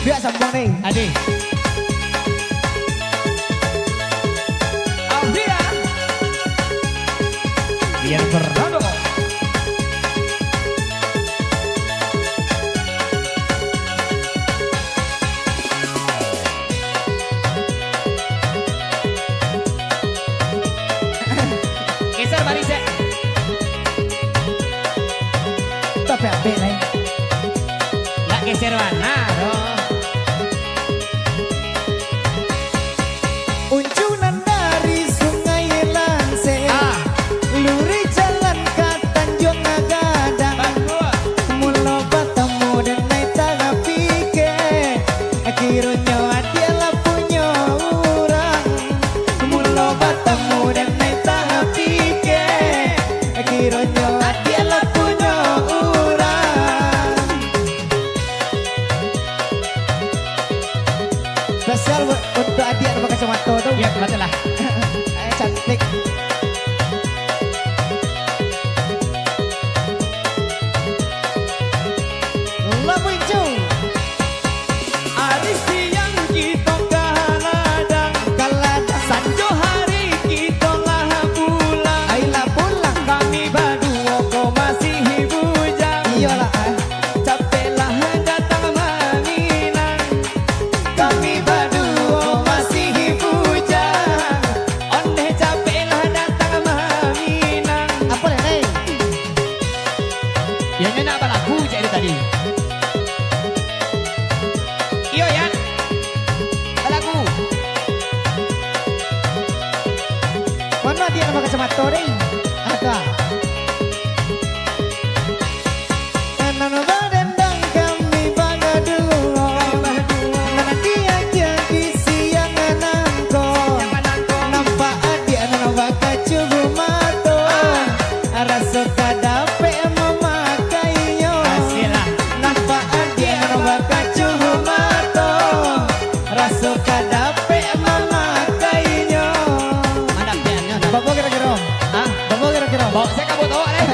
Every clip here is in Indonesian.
Biar sambung nih. Adi. Alvia. Biar Fernando. Geser barisnya. Tapi apa nih? Nggak geser mana dong. Uncunan dari sungai Langse, luri jalan ke Tanjung Gadang. Mula bertemu dan naik tangga pikir, akhirnya adalah punya orang. Mula bertemu dan naik tangga pikir, akhirnya adalah punya orang. Spesial untuk adik yang pakai kacamata tuh. Ya betul lah. Cantik. Lamunju Hari siang kita kaladang, sanjo hari kita lah pulang. Ayolah pulang. Kami berdua kok masih bujang. Iyalah. Capeklah datang menginang. Kami berdua masih bujang. Onde capeklah datang menginang. Apa nih? Ya nyonya apa lagu cek tadi? Iyo ya. Apa lagu? Mana dia nama kacamata nih? Ada. Nana badendang kami bangga dulu. Nana dia jadi siang nangko. Nampak adik nana bakal cubu mato. Rasa kadape memakainya. Hasillah. Nampak adik nana bakal cubu mato. Rasa kadape memakainya. Mana piannya? Bapak kira-kira? Hah? Bapak kira-kira? Bawa saya kabut awak deh.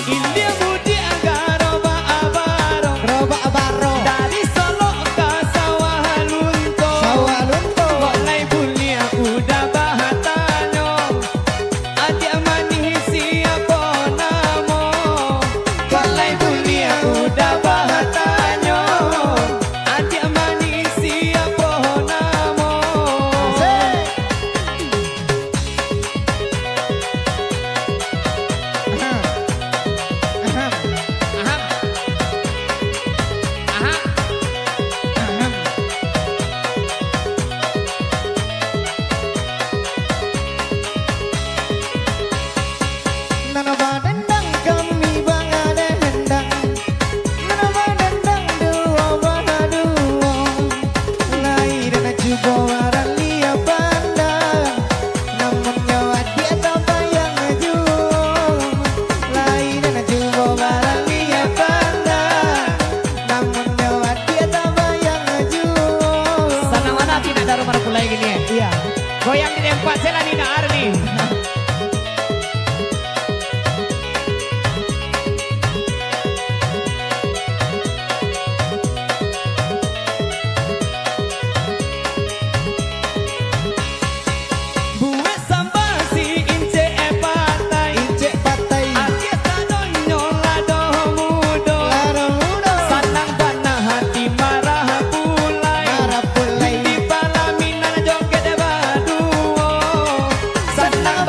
India budi agak roba abaro. Gerobak baro. Dari Solo ke sawah lunto. Sawah lunto. Mulai buli udah bahatanyo. Adik manis siapa namo. Mulai buli udah bahatanyo. Adik manis siapa namo. Aham. Aham. Nana badendang kami bangga dendang. Nana badendang dua bangga dua. Lai dan juga waran lia pandang. Namun nyawa dia tak bayang jual. Lai dan juga waran lia pandang. Namun nyawa dia tak bayang jual. Sana mana tidak ada rumah pulai gini ya? Iya. Goyang di tempat saya Nina Arni. Buat sambal si ince patai. Incek patai. Akhir sadonyo lado mudo. Laro mudo. Sanang panah hati marah pulai. Marah pulai. Di palaminan joget baduo. Sanang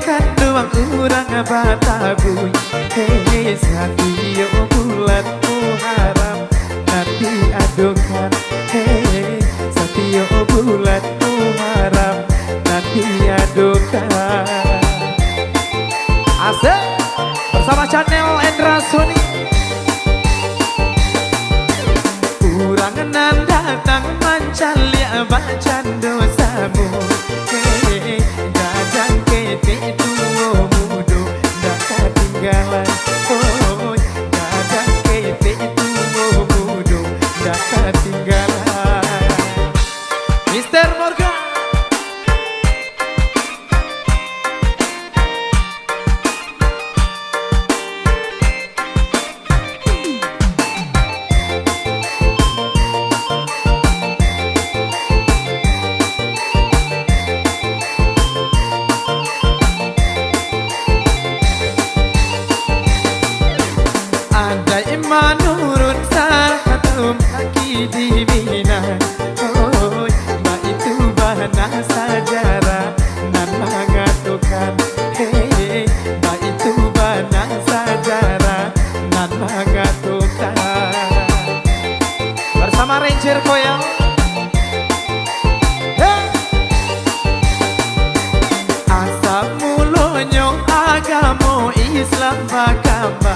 kanduang urang batabuy. Hei Satio bulan muharam nanti adukan. Hei Satio bulan muharam nanti adukan. Asik bersama channel Endra Sony. Urang nan datang mancalia bacan dosamu. Hei gadang kete tuo mudo dak ketinggalan. Oh gadang kete tuo mudo dak ketinggalan. Mr. Morgan. Andai manurun satu kaki di Mina. Oh, ma itu bahana sejarah nan mengatukan. Hei, ma itu bahana sejarah nan mengatukan. Bersama Ranger Koyang. Hey. Asal mulonyo agama Islam bakamba.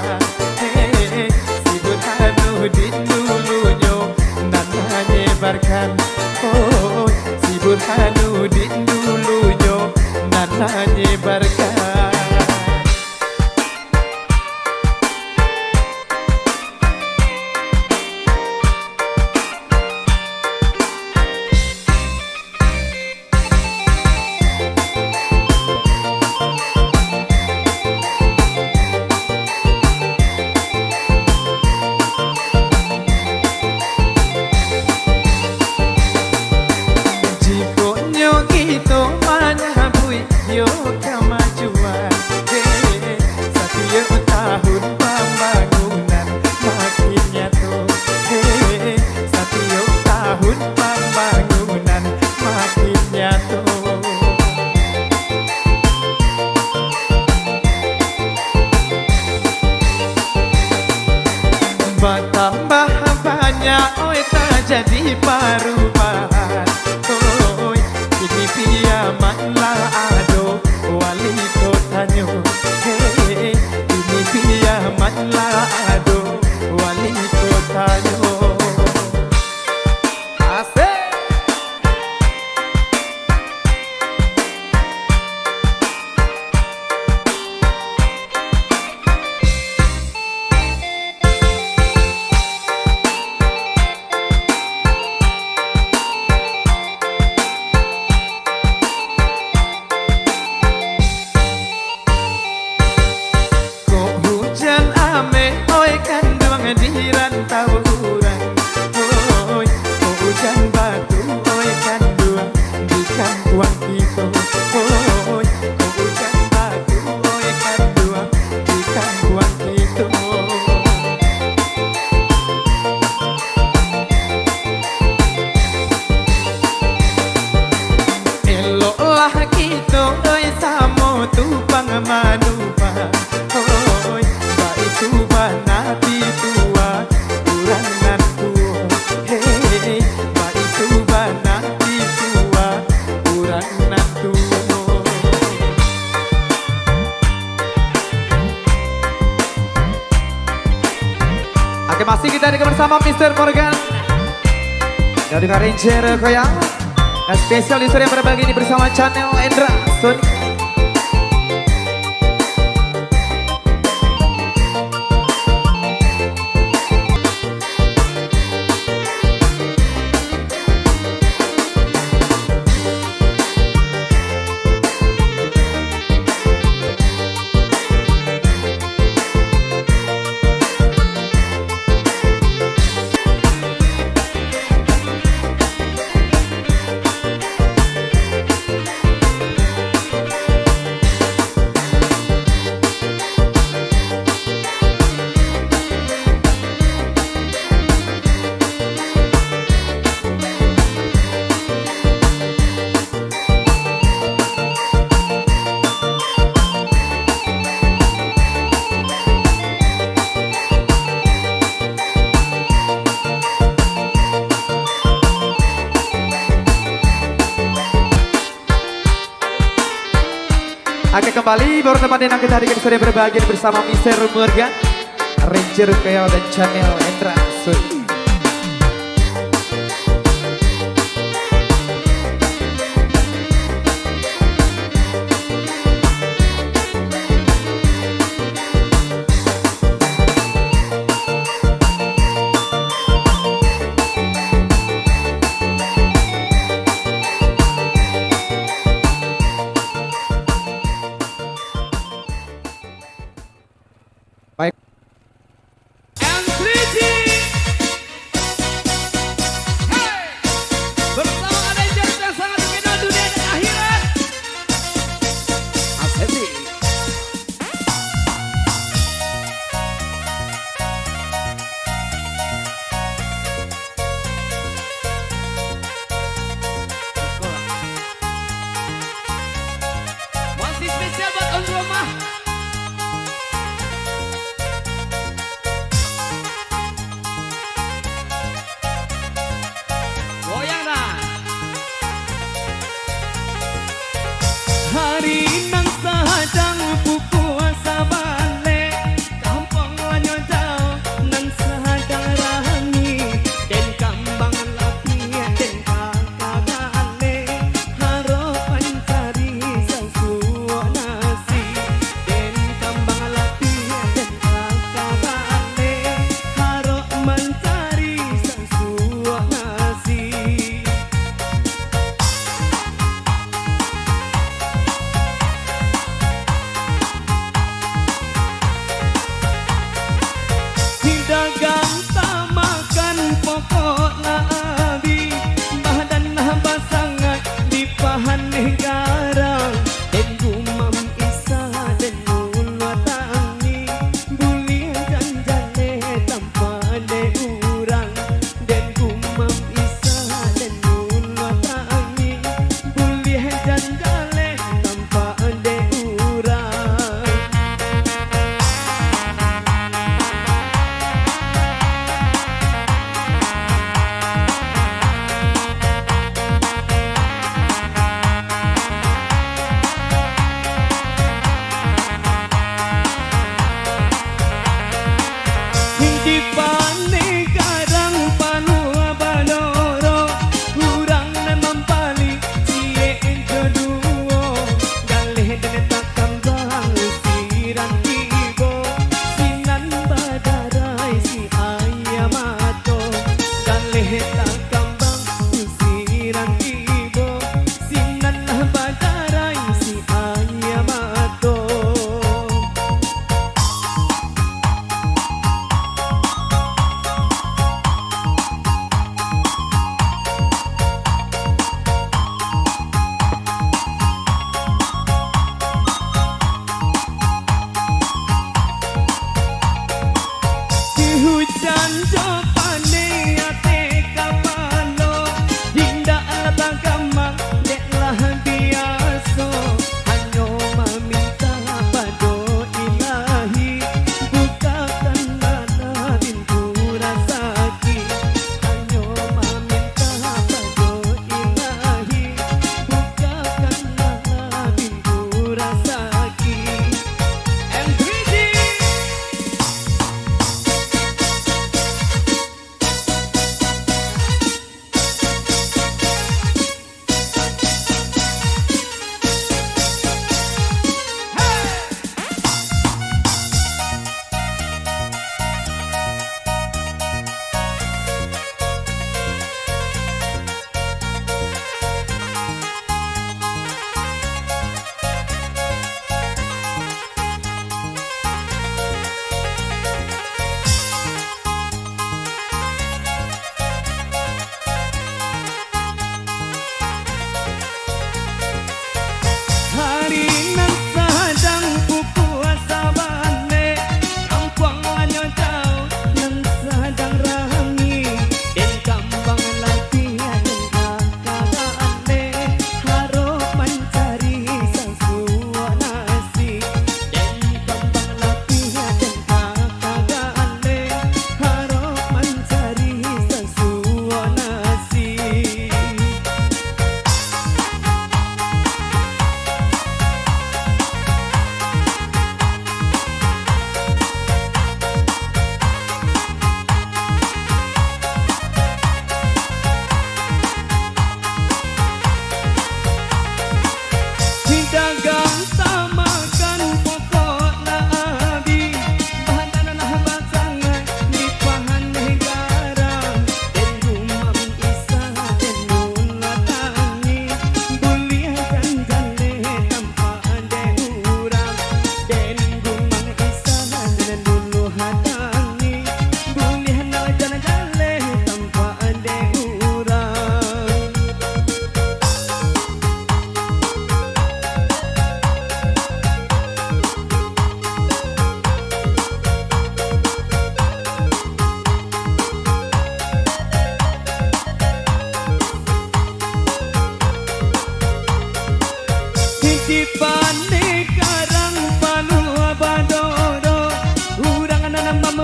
Si dulunyo nan menyebarkan. Oh, si Burhanuddin dulunya nan menyebarkan. Yo kemajuan. Hey, setiap tahun pembangunan makin nyata. Hey, setiap tahun pembangunan makin nyata. Bertambah banyak oi tak jadi perubahan. Oi ini piamanlah ado wali kotanyo. Hei ini piamanlah ado wali kotanyo. Asik. Di rantau urang. Oi, hujan batu oi kanduang di kampuang kita. Oi, hujan batu oi kanduang di kampuang kita. Eloklah kita oi samo tupang manupa. Oi, baik tuba nabi tua urang nan tua. Hei, baik tuba nabi tua urang nan tua. Oke, masih kita bersama Mr. Morgan dan dengan Ranger Koyang. Dan spesial di sore yang berbagi ini bersama channel Endra Sony. kembali berteman dengan kita hari ini sudah berbahagia bersama Mr. Morgan, Ranger Kaya dan Channel Endra Sudi. Baik. M3G. Hey. Bersama Avengers yang sangat dikenal dunia dan akhirat. Asesi. Masih spesial buat on rumah.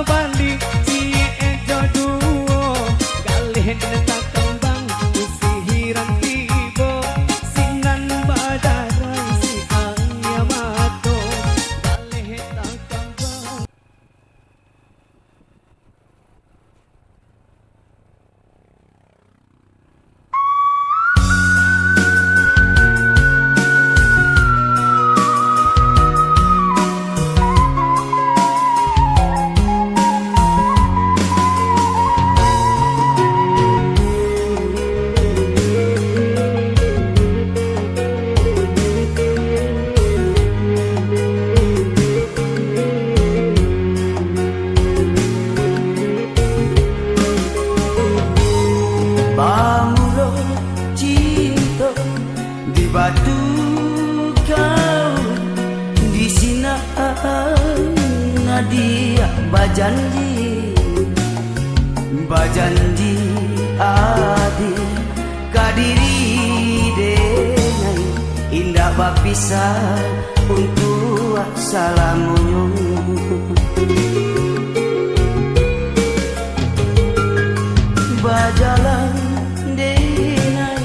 bandi si ejo duo galih tak kembang usihiran tibo sinan badarai si angya mato galih tak kembang. Bamulo cinta di batu kau di sina nadia bajanji adi kadiri dengan indah bapisah untuk salamunyo bajalan denai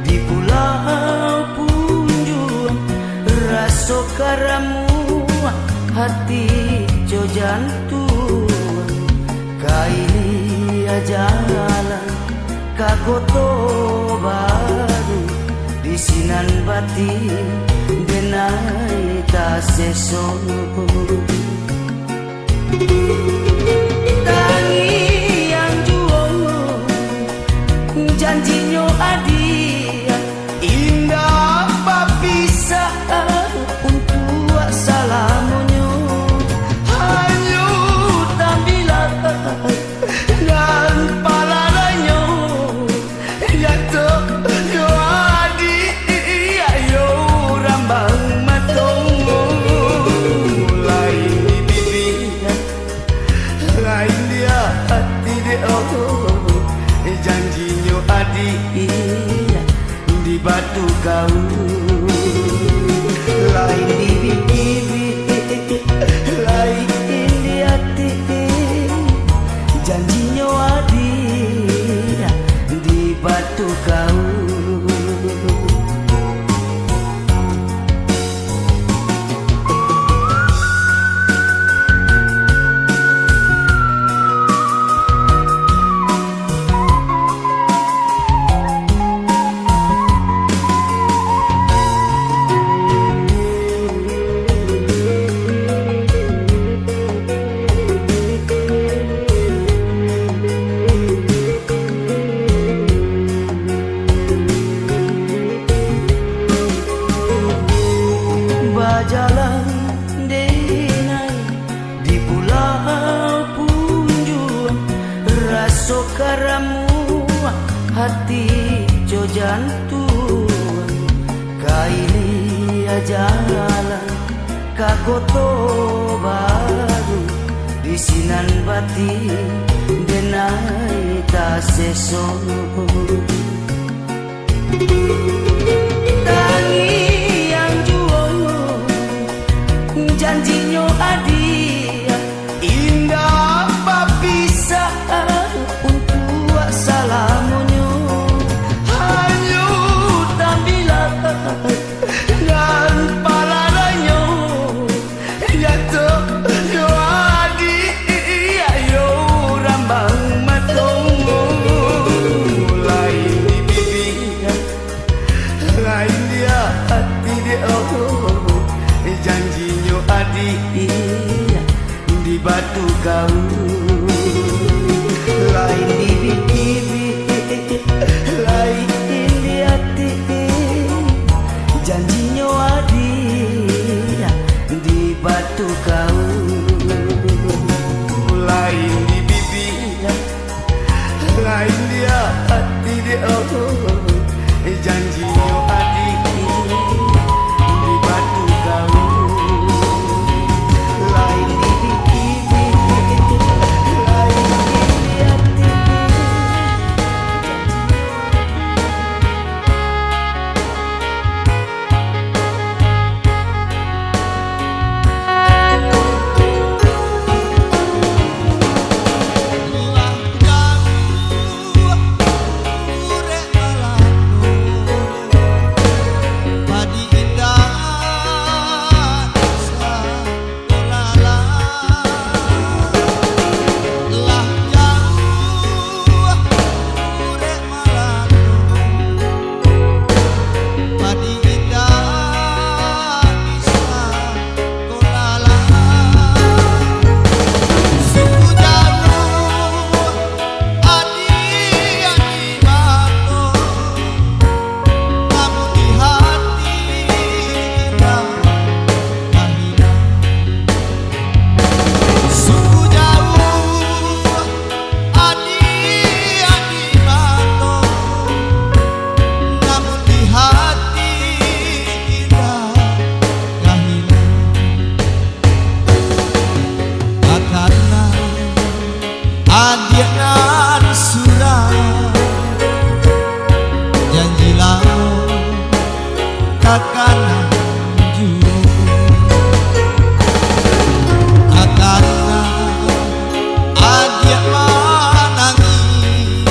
di pulau punjuan raso karamu hati jo jantung kaili jalan kagoto baru di sinan bati denai ta sesono tangi janjinya adia indah bapisah untuk salamunyo hanya tambilan dan paladanya jatuh yo adi ayo rambang matong lain di bibir lain dia hati dia janjinya adi di batu kau lain di bibir lain di hati janjinya adi di batu kau. Jalan denai di pulau punjuan raso karamu hati jo jantung kaili jalan kagoto baru di sinan bati denai ta sesono tangi janjinya adia indah bapisah untuk salamunyo hanya tambilan dan paladanya jatuh yo adi ayo rambang matong lain di bibir lain dia hati dia janjinya adi di batu kau lain di bibir lain di hati janjinya adi di batu kau lain di bibir lain dia hati dia janjinya adi di batu kau lain di bibir Adianan surat janjilah takkan jujur akan adia menangis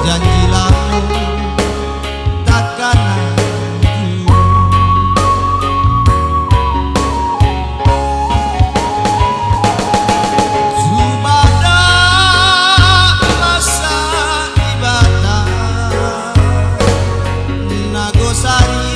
janjilah takkan jujur subada masa ibadah nagosari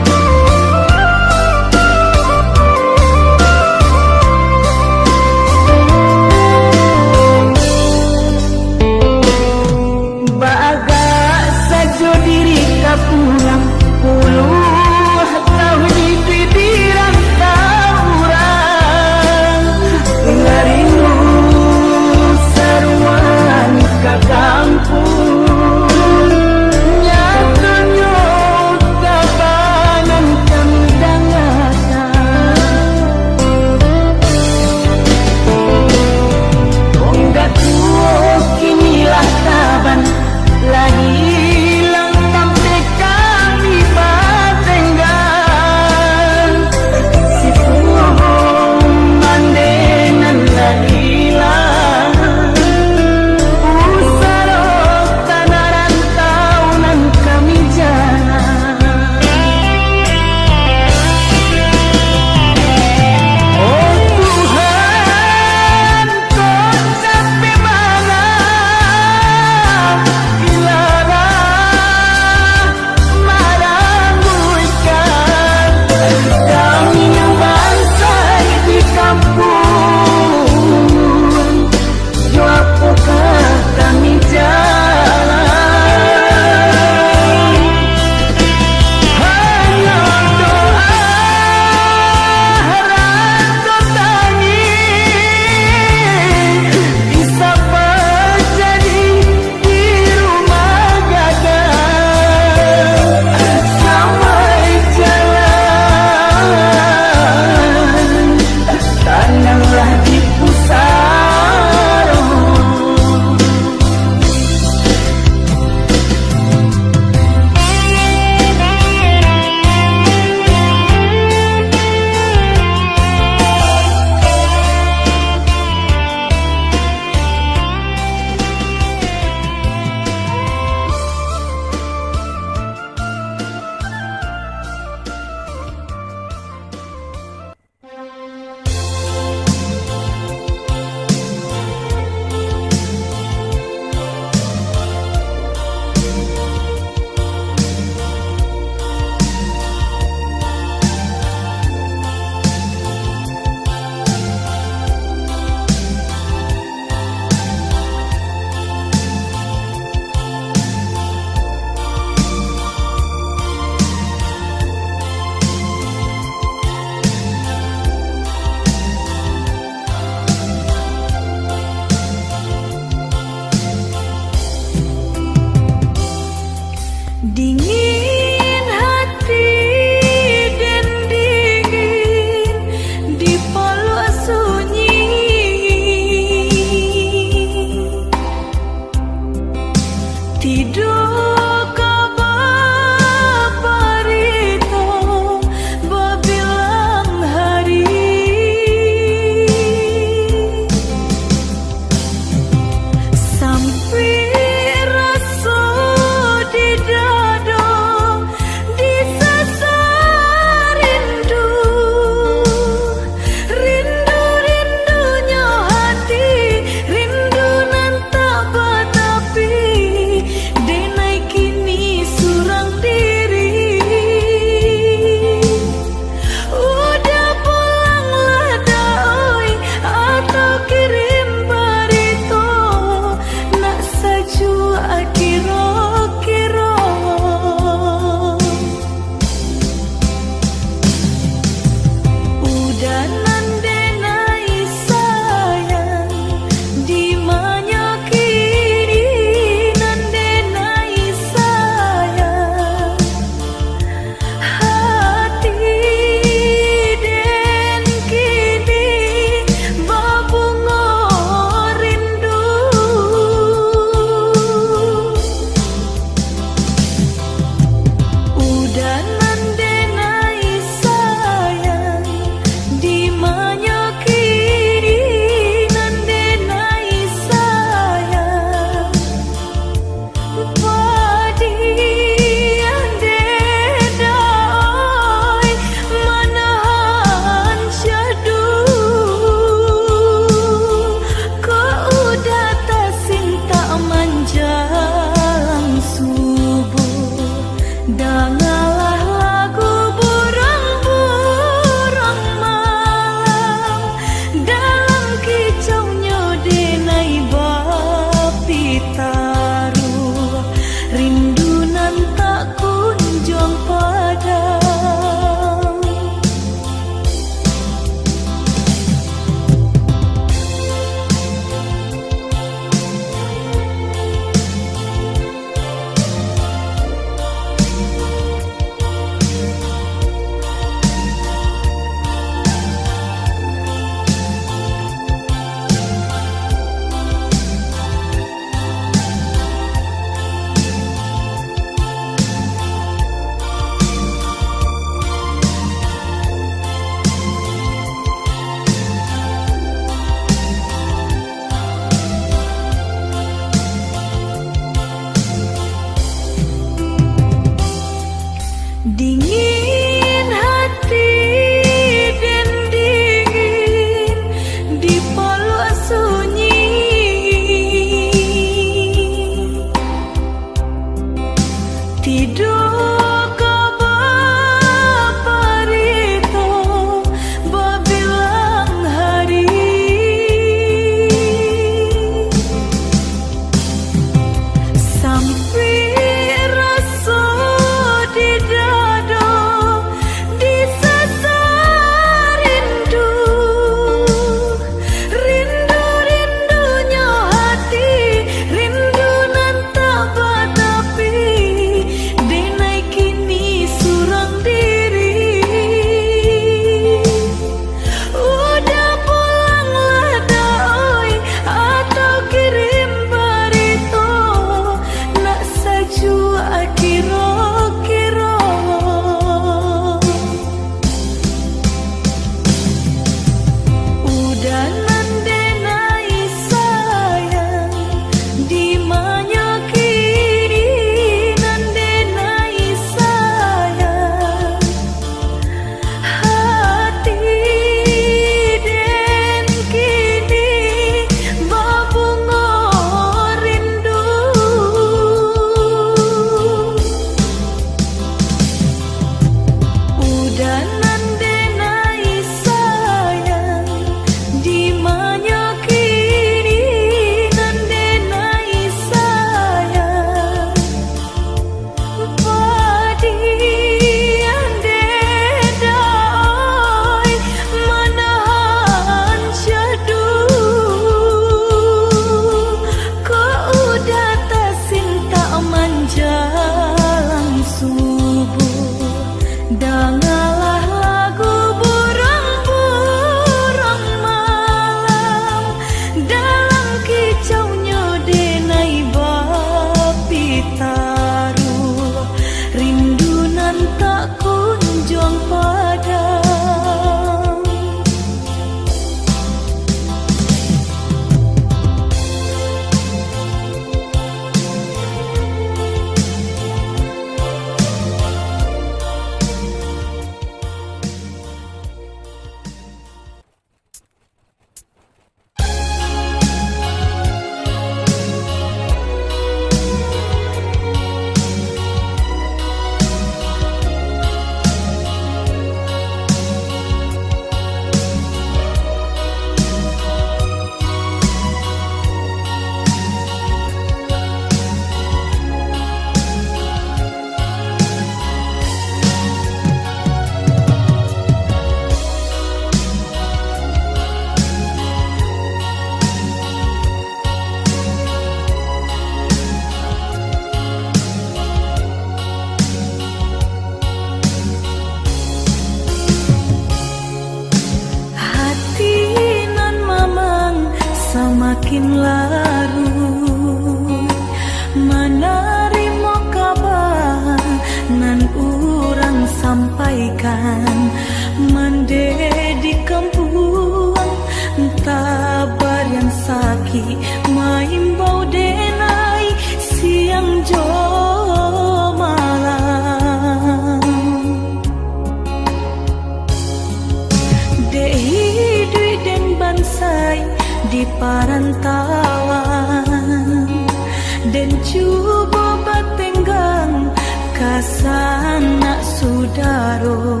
kasana sudaro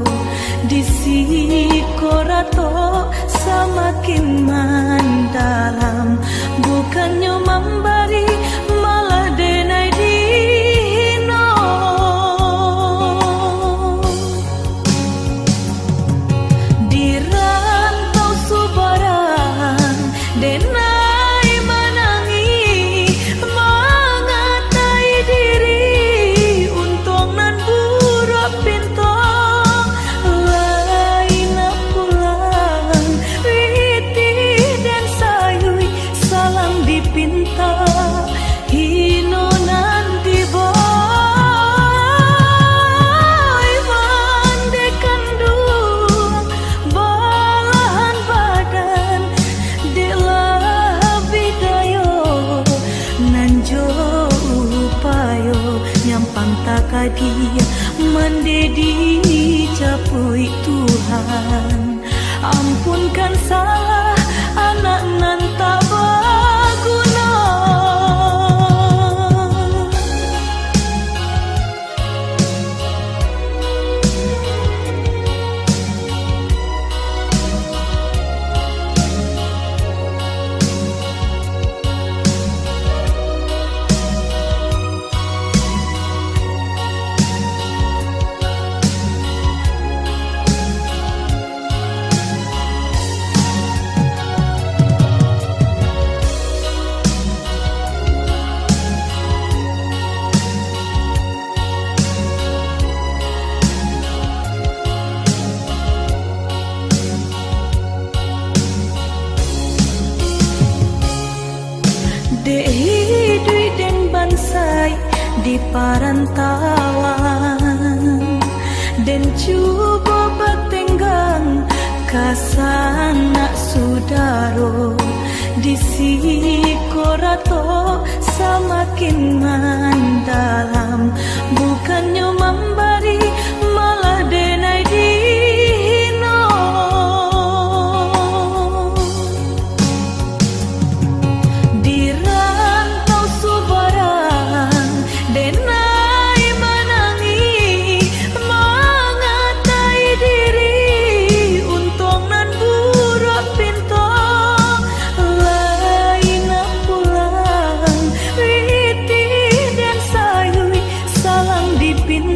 di sikorato semakin mendalam, bukannya memberi malah denai dihino. Di rantau subaran denai menangi mengatai diri untung nan buruk pintu lain pulang witi dan sayui salam dipinta hino nanti boy mandekan dua balahan badan delah bidayo nanjo upayo nyampang takadia mendedi capui Tuhan, ampunkan salah anak nan tak berguna. Dehidui dan bansai di parantauan dan cuba bertenggang kasana sudaro di sikorato semakin mendalam,